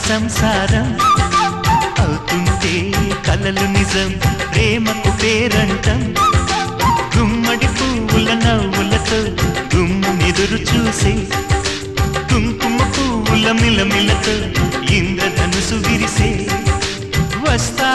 సంసారం అవుతుంటే కలలు నిజం ప్రేమకు పేరంటం గుమ్మడి పువ్వుల నవ్వులతో గుమ్మెదురు చూసే కుంకుమ పువ్వుల మిలమిలతో ఇంద్రధనుసు విరిసే వస్తా